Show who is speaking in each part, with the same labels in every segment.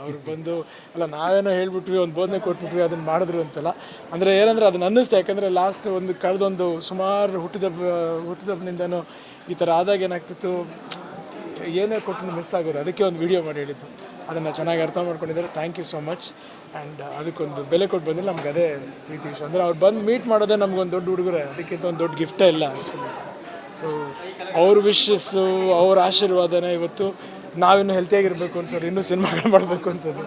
Speaker 1: ಅವ್ರು ಬಂದು ಅಲ್ಲ ನಾವೇನೋ ಹೇಳ್ಬಿಟ್ವಿ ಒಂದು ಬೋಧನೆ ಕೊಟ್ಬಿಟ್ವಿ ಅದನ್ನು ಮಾಡಿದ್ರು ಅಂತಲ್ಲ ಅಂದರೆ ಏನಂದರೆ ಅದನ್ನು ಅನ್ನಿಸ್ತು. ಯಾಕಂದರೆ ಲಾಸ್ಟ್ ಕಳೆದೊಂದು ಸುಮಾರು ಹುಟ್ಟಿದಬ್ಬನಿಂದನೂ ಈ ಥರ ಆದಾಗ ಏನಾಗ್ತಿತ್ತು, ಏನೇ ಕೊಟ್ಟು ಮಿಸ್ ಆಗೋದು. ಅದಕ್ಕೆ ಒಂದು ವಿಡಿಯೋ ಮಾಡಿ ಹೇಳಿದ್ದು, ಅದನ್ನು ಚೆನ್ನಾಗಿ ಅರ್ಥ ಮಾಡ್ಕೊಂಡಿದ್ದಾರೆ. Thank you so much. And ಅದಕ್ಕೊಂದು ಬೆಲೆ ಕೊಟ್ಟು ಬಂದರೆ ನಮ್ಗೆ ಅದೇ ಪ್ರೀತಿ ವಿಷಯ. ಅಂದರೆ ಅವ್ರು ಬಂದು ಮೀಟ್ ಮಾಡೋದೇ ನಮ್ಗೊಂದು ದೊಡ್ಡ ಹುಡುಗರೆ, ಅದಕ್ಕಿಂತ ಒಂದು ದೊಡ್ಡ ಗಿಫ್ಟೇ ಇಲ್ಲ ಆ್ಯಕ್ಚುಲಿ. ಸೊ ಅವ್ರ ವಿಶಸ್ಸು, ಅವ್ರ ಆಶೀರ್ವಾದನೇ ಇವತ್ತು ನಾವಿನ್ನೂ ಹೆಲ್ತಿಯಾಗಿರಬೇಕು ಅನ್ಸೋದು, ಇನ್ನೂ ಸಿನಿಮಾಗಳು ಮಾಡಬೇಕು ಅನ್ಸೋದು.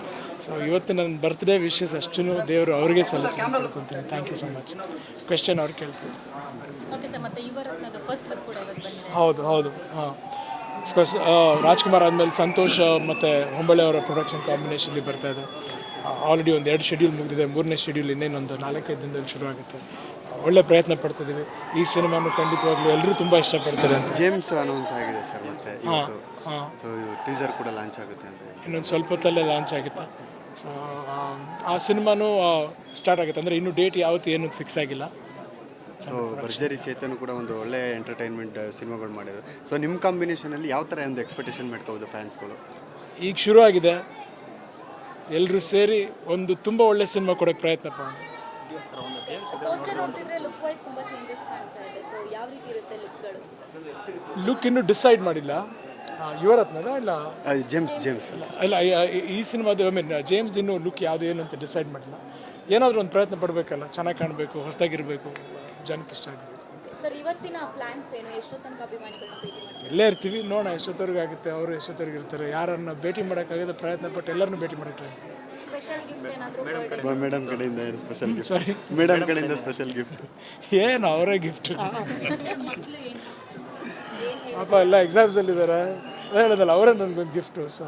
Speaker 1: ಸೊ ಇವತ್ತು ನನ್ನ ಬರ್ತ್ಡೇ ವಿಶಸ್ ಅಷ್ಟೂ ದೇವರು ಅವ್ರಿಗೆ ಸಲ್ಲಿಸಿ ಮಾಡ್ಕೊತೀನಿ. Thank you so much. Question ಅವ್ರು ಕೇಳ್ತೀವಿ. ಹೌದು ಹೌದು ಹಾಂ, ಅಫ್ಕೋರ್ಸ್ ರಾಜ್ಕುಮಾರ್ ಆದಮೇಲೆ ಸಂತೋಷ್ ಮತ್ತು ಹೊಂಬಳೆ ಅವರ ಪ್ರೊಡಕ್ಷನ್ ಕಾಂಬಿನೇಷನಲ್ಲಿ ಬರ್ತಾಯಿದೆ. ಆಲ್ರೆಡಿ ಒಂದು 2 ಶೆಡ್ಯೂಲ್ ಮುಗಿದಿದೆ, 3ನೇ ಶೆಡ್ಯೂಲ್ ಇನ್ನೇನೊಂದು 4-5 ದಿನದಲ್ಲಿ ಶುರು ಆಗುತ್ತೆ. ಒಳ್ಳೆ ಪ್ರಯತ್ನ ಪಡ್ತಿದ್ದೀವಿ. ಈ ಸಿನಿಮಾನು ಖಂಡಿತವಾಗ್ಲೂ ಎಲ್ಲರೂ ತುಂಬ ಇಷ್ಟಪಡ್ತಾರೆ ಅಂತ.
Speaker 2: ಜೇಮ್ಸ್ ಅನೌನ್ಸ್ ಆಗಿದೆ ಸರ್, ಮತ್ತೆ ಇವತ್ತು ಸೊ ಟೀಸರ್ ಕೂಡ ಲಾಂಚ್ ಆಗುತ್ತೆ ಅಂತ.
Speaker 1: ಇನ್ನೊಂದು ಸ್ವಲ್ಪ ಹೊತ್ತಲ್ಲೇ ಲಾಂಚ್ ಆಗುತ್ತೆ. ಸೊ ಆ ಸಿನಿಮಾನು ಸ್ಟಾರ್ಟ್ ಆಗುತ್ತೆ. ಅಂದರೆ ಇನ್ನೂ ಡೇಟ್ ಯಾವತ್ತು ಏನು ಫಿಕ್ಸ್ ಆಗಿಲ್ಲ.
Speaker 2: ಸೊ ಭರ್ಜರಿ ಚೇತನ್ ಕೂಡ ಒಂದು ಒಳ್ಳೆ ಎಂಟರ್ಟೈನ್ಮೆಂಟ್ ಸಿನಿಮಾಗಳು ಮಾಡಿದ್ರು. ಸೊ ನಿಮ್ಮ ಕಾಂಬಿನೇಷನಲ್ಲಿ ಯಾವ ಥರ ಒಂದು ಎಕ್ಸ್ಪೆಕ್ಟೇಷನ್ ಮಾಡ್ಕೋಬೋದು ಫ್ಯಾನ್ಸ್ಗಳು?
Speaker 1: ಈಗ ಶುರು ಆಗಿದೆ, ಎಲ್ಲರೂ ಸೇರಿ ಒಂದು ತುಂಬ ಒಳ್ಳೆ ಸಿನಿಮಾ ಕೊಡೋಕ್ಕೆ ಪ್ರಯತ್ನ ಮಾಡೋಣ. ಲುಕ್ ಇನ್ನೂ ಡಿಸೈಡ್ ಮಾಡಿಲ್ಲ. ಯುವರತ್ನದ ಇಲ್ಲ
Speaker 2: ಜೇಮ್ಸ್
Speaker 1: ಇಲ್ಲ ಈ ಸಿನಿಮಾದ ಜೇಮ್ಸ್ ಇನ್ನೂ ಲುಕ್ ಯಾವುದು ಏನು ಅಂತ ಡಿಸೈಡ್ ಮಾಡಿಲ್ಲ. ಏನಾದರೂ ಒಂದು ಪ್ರಯತ್ನ ಪಡಬೇಕಲ್ಲ, ಚೆನ್ನಾಗಿ ಕಾಣಬೇಕು, ಹೊಸದಾಗಿರಬೇಕು, ಜನಕ್ಕೆ ಇಷ್ಟ ಆಗಬೇಕು. ಇಲ್ಲೇ ಇರ್ತೀವಿ, ನೋಡೋಣ ಎಷ್ಟೊತ್ತವರೆಗೆ ಆಗುತ್ತೆ, ಅವರು ಎಷ್ಟೊತ್ತವರೆಗೆ ಇರ್ತಾರೆ. ಯಾರನ್ನ ಭೇಟಿ ಮಾಡೋಕ್ಕಾಗದೆ ಪ್ರಯತ್ನ ಪಟ್ಟು ಎಲ್ಲರನ್ನೂ ಭೇಟಿ ಮಾಡಿಟ್ರೆ.
Speaker 2: ಮೇಡಮ್ ಕಡೆಯಿಂದ ಸ್ಪೆಷಲ್ ಗಿಫ್ಟ್?
Speaker 1: ಸಾರಿ,
Speaker 2: ಮೇಡಮ್ ಕಡೆಯಿಂದ ಸ್ಪೆಷಲ್ ಗಿಫ್ಟ್
Speaker 1: ಏನು ಅವರೇ ಗಿಫ್ಟ್? ಪಾಪ ಎಲ್ಲ ಎಕ್ಸಾಮ್ಸಲ್ಲಿದ್ದಾರೆ, ಹೇಳೋದಲ್ಲ, ಅವರೇ ನನಗೊಂದು ಗಿಫ್ಟು. ಸೊ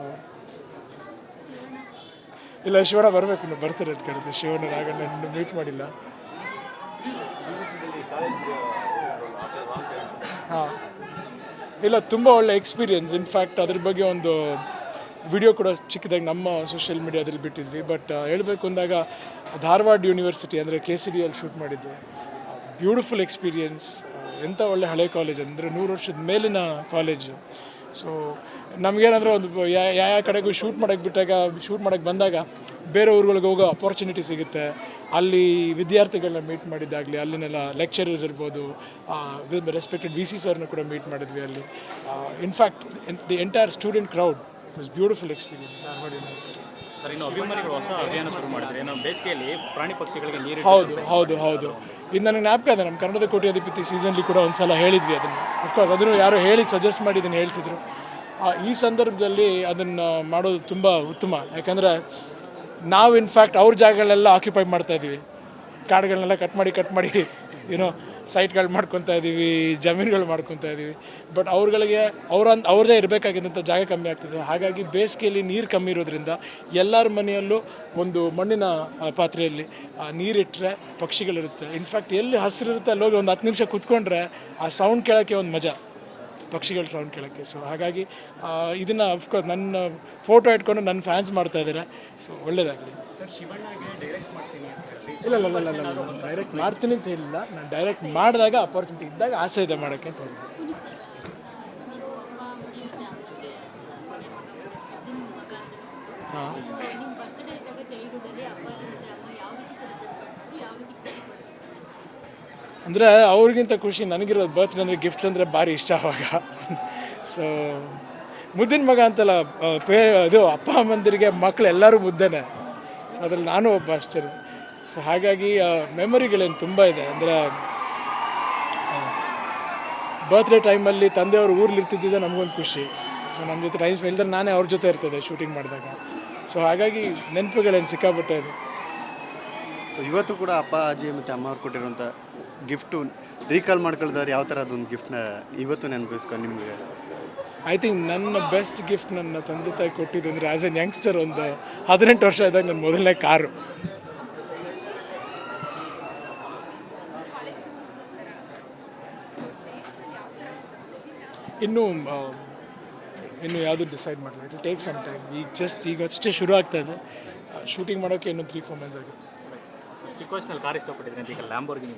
Speaker 1: ಇಲ್ಲ, ಶಿವಣ್ಣ ಬರಬೇಕು, ಇನ್ನು ಬರ್ತಾರೆ ಅಂತ ಕೇಳುತ್ತೆ. ಶಿವಣ್ಣ ಆಗ ನಾನು ಮೀಟ್ ಮಾಡಿಲ್ಲ. ಹಾಂ, ಇಲ್ಲ, ತುಂಬ ಒಳ್ಳೆ ಎಕ್ಸ್ಪೀರಿಯನ್ಸ್. ಇನ್ಫ್ಯಾಕ್ಟ್ ಅದ್ರ ಬಗ್ಗೆ ಒಂದು ವಿಡಿಯೋ ಕೂಡ ಚಿಕ್ಕದಾಗಿ ನಮ್ಮ ಸೋಷಿಯಲ್ ಮೀಡಿಯಾದಲ್ಲಿ ಬಿಟ್ಟಿದ್ವಿ. ಬಟ್ ಹೇಳಬೇಕು ಅಂದಾಗ ಧಾರವಾಡ ಯೂನಿವರ್ಸಿಟಿ ಅಂದರೆ KCD ಶೂಟ್ ಮಾಡಿದ್ದು. Beautiful experience. ಎಂಥ ಒಳ್ಳೆ ಹಳೆ ಕಾಲೇಜ್, ಅಂದರೆ 100 ವರ್ಷದ ಮೇಲಿನ ಕಾಲೇಜು. ಸೊ ನಮಗೇನಾದರೂ ಒಂದು ಯಾವ ಕಡೆಗೂ ಶೂಟ್ ಮಾಡೋಕ್ಕೆ ಬಂದಾಗ ಬೇರೆ ಊರುಗಳಿಗೆ ಹೋಗೋ ಅಪಾರ್ಚುನಿಟಿ ಸಿಗುತ್ತೆ. ಅಲ್ಲಿ ವಿದ್ಯಾರ್ಥಿಗಳನ್ನ ಮೀಟ್ ಮಾಡಿದ್ದಾಗಲಿ, ಅಲ್ಲಿನೆಲ್ಲ ಲೆಕ್ಚರರ್ಸ್ ಇರ್ಬೋದು, ರೆಸ್ಪೆಕ್ಟೆಡ್ VC ಸರ್ನ ಕೂಡ ಮೀಟ್ ಮಾಡಿದ್ವಿ ಅಲ್ಲಿ. In fact the entire student crowd, it was beautiful experience Dharwad university.
Speaker 3: Sir, ಇನ್ನು ಅಭಿಮಾನಿಗಳು ಹೊಸ ಅಭಿಯಾನ ಶುರು ಮಾಡಿದರೆ ನಾವು ಬೇಸಿಗೆಯಲ್ಲಿ ಪ್ರಾಣಿ ಪಕ್ಷಿಗಳಿಗೆ ನೀರು.
Speaker 1: ಹೌದು ಇದು ನನಗೆ ಜ್ಞಾಪಕ ಇದೆ. ನಮ್ಮ ಕನ್ನಡದ ಕೋಟ್ಯಾಧಿಪತಿ ಸೀಸನ್ಲಿ ಕೂಡ ಒಂದು ಸಲ ಹೇಳಿದ್ವಿ ಅದನ್ನು. ಅಫ್ಕೋರ್ಸ್ ಅದನ್ನು ಯಾರೋ ಹೇಳಿ ಸಜೆಸ್ಟ್ ಮಾಡಿ ಇದನ್ನು ಹೇಳಿಸಿದ್ರು. ಈ ಸಂದರ್ಭದಲ್ಲಿ ಅದನ್ನು ಮಾಡೋದು ತುಂಬ ಉತ್ತಮ. ಯಾಕಂದರೆ ನಾವು ಇನ್ಫ್ಯಾಕ್ಟ್ ಅವ್ರ ಜಾಗಗಳೆಲ್ಲ ಆಕ್ಯುಪೈ ಮಾಡ್ತಾಯಿದ್ದೀವಿ. ಕಾಡುಗಳನ್ನೆಲ್ಲ ಕಟ್ ಮಾಡಿ ಏನೋ ಸೈಟ್ಗಳು ಮಾಡ್ಕೊತಾ ಇದ್ದೀವಿ, ಜಮೀನುಗಳು ಮಾಡ್ಕೊತಾ ಇದ್ದೀವಿ. ಬಟ್ ಅವ್ರದ್ದೇ ಇರಬೇಕಾಗಿದ್ದಂಥ ಜಾಗ ಕಮ್ಮಿ ಆಗ್ತದೆ. ಹಾಗಾಗಿ ಬೇಸಿಗೆಯಲ್ಲಿ ನೀರು ಕಮ್ಮಿ ಇರೋದ್ರಿಂದ ಎಲ್ಲರ ಮನೆಯಲ್ಲೂ ಒಂದು ಮಣ್ಣಿನ ಪಾತ್ರೆಯಲ್ಲಿ ನೀರಿಟ್ಟರೆ ಪಕ್ಷಿಗಳಿರುತ್ತೆ. ಇನ್ಫ್ಯಾಕ್ಟ್ ಎಲ್ಲಿ ಹಸಿರಿರುತ್ತೆ ಅಲ್ಲೋಗಿ ಒಂದು 10 ನಿಮಿಷ ಕೂತ್ಕೊಂಡ್ರೆ ಆ ಸೌಂಡ್ ಕೇಳೋಕ್ಕೆ ಒಂದು ಮಜಾ, ಪಕ್ಷಿಗಳ ಸೌಂಡ್ ಕೇಳೋಕ್ಕೆ. ಸೊ ಹಾಗಾಗಿ ಇದನ್ನು ಅಫ್ಕೋರ್ಸ್ ನನ್ನ ಫೋಟೋ ಇಟ್ಕೊಂಡು ನನ್ನ ಫ್ಯಾನ್ಸ್ ಮಾಡ್ತಾ ಇದ್ದಾರೆ. ಸೊ ಒಳ್ಳೇದಾಗಲಿ.
Speaker 3: ಸರ್, ಶಿವಣ್ಣಗೆ ಡೈರೆಕ್ಟ್ ಮಾಡ್ತೀನಿ
Speaker 1: ಇಲ್ಲ ಡೈರೆಕ್ಟ್ ಮಾಡ್ತೀನಿ ಅಂತ ಹೇಳಿಲ್ಲ. ನಾನು ಡೈರೆಕ್ಟ್ ಮಾಡಿದಾಗ ಅಪಾರ್ಚುನಿಟಿ ಇದ್ದಾಗ ಆಸೆ ಇದೆ ಮಾಡೋಕ್ಕೆ ಅಂತ ಹೇಳಿದೆ. ಹಾಂ, ಅಂದರೆ ಅವ್ರಿಗಿಂತ ಖುಷಿ ನನಗಿರೋದು ಬರ್ತ್ಡೇ ಅಂದರೆ ಗಿಫ್ಟ್ಸ್ ಅಂದರೆ ಭಾರಿ ಇಷ್ಟ ಅವಾಗ. ಸೊ ಮುದ್ದಿನ ಮಗ ಅಂತಲ್ಲ, ಇದು ಅಪ್ಪ ಅಮ್ಮಂದಿರಿಗೆ ಮಕ್ಕಳು ಎಲ್ಲರೂ ಮುದ್ದೆನೇ. ಸೊ ಅದ್ರಲ್ಲಿ ನಾನು ಒಬ್ಬ ಅಷ್ಟೇ. ಸೊ ಹಾಗಾಗಿ ಮೆಮೊರಿಗಳೇನು ತುಂಬ ಇದೆ. ಅಂದರೆ ಬರ್ತ್ಡೇ ಟೈಮಲ್ಲಿ ತಂದೆಯವರು ಊರಲ್ಲಿ ಇರ್ತಿದ್ದಿದ್ದೆ ನಮಗೊಂದು ಖುಷಿ. ಸೊ ನಮ್ಮ ಜೊತೆ ಟೈಮ್ ಸ್ಪೆಂಡ್ ಇಲ್ದ್ರೆ ನಾನೇ ಅವ್ರ ಜೊತೆ ಇರ್ತದೆ ಶೂಟಿಂಗ್ ಮಾಡಿದಾಗ. ಸೊ ಹಾಗಾಗಿ ನೆನಪುಗಳೇನು ಸಿಕ್ಕಾಪಟ್ಟೆ ಇದೆ.
Speaker 2: ಸೊ ಇವತ್ತು ಕೂಡ ಅಪ್ಪ ಅಜ್ಜಿ ಮತ್ತು ಅಮ್ಮ ಅವ್ರು ಕೊಟ್ಟಿರುವಂಥ ಗಿಫ್ಟು ರೀಕಾಲ್ ಮಾಡ್ಕೊಳ್ತಾರೆ. ಯಾವ ಥರ ಅದೊಂದು ಗಿಫ್ಟ್ನ ಇವತ್ತು ನೆನಪಿಸ್ಕೊಂಡು ನಿಮಗೆ?
Speaker 1: ಐ ಥಿಂಕ್ ನನ್ನ ಬೆಸ್ಟ್ ಗಿಫ್ಟ್ ನನ್ನ ತಂದೆ ತಾಯಿ ಕೊಟ್ಟಿದ್ದು ಅಂದರೆ ಆ್ಯಸ್ ಎನ್ ಯಂಗ್ಸ್ಟರ್ ಒಂದು 18 ವರ್ಷ ಇದ್ದಾಗ ನನ್ನ ಮೊದಲನೇ ಕಾರು. ಇನ್ನೂ ಯಾವುದು ಡಿಸೈಡ್ ಮಾಡಿಲ್ಲ. It will take some time. ಈಗ ಅಷ್ಟೇ ಶುರು ಆಗ್ತಾ ಇದೆ. ಶೂಟಿಂಗ್ ಮಾಡೋಕ್ಕೆ ಇನ್ನೂ 3-4 ಮಂತ್ಸ್ ಆಗುತ್ತೆ.
Speaker 3: ಚಿಕ್ಕ ವಯಸ್ಸಿನಲ್ಲಿ ಕಾರ್ ಇಷ್ಟಪಟ್ಟಿದ್ರೆ ಅಂತ ಈಗ ಲ್ಯಾಂಬೋರ್ಗಿನಿ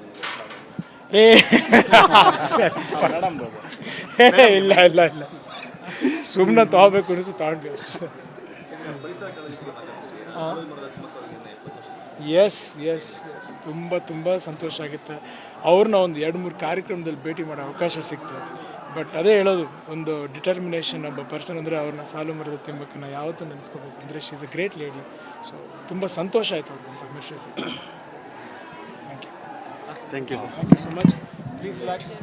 Speaker 1: ಇಲ್ಲ ಸುಮ್ಮನೆ ತೊಗೋಬೇಕು ಅನಿಸು ತಗೊಂಡ್ವಿ ಅಷ್ಟೇ. ಎಸ್ ಎಸ್ ಎಸ್ ತುಂಬ ಸಂತೋಷ ಆಗುತ್ತೆ. ಅವ್ರನ್ನ ಒಂದು 2-3 ಕಾರ್ಯಕ್ರಮದಲ್ಲಿ ಭೇಟಿ ಮಾಡೋ ಅವಕಾಶ ಸಿಕ್ತು. ಬಟ್ ಅದೇ ಹೇಳೋದು, ಒಂದು ಡಿಟರ್ಮಿನೇಷನ್ ಒಬ್ಬ ಪರ್ಸನ್ ಅಂದರೆ ಅವ್ರನ್ನ ಸಾಲು ಮರದ ತಿಮ್ಮಕ್ಕನ ಯಾವತ್ತೂ ನೆನೆಸ್ಕೋಬೇಕು. ಅಂದರೆ she is a great lady. So ತುಂಬ ಸಂತೋಷ ಆಯಿತು ಅವ್ರಿಗೆ ಪದ್ಮಶ್ರೀ ಸಿಕ್ತು. Thank you
Speaker 2: thank you sir.
Speaker 1: Thank you so much. Please relax.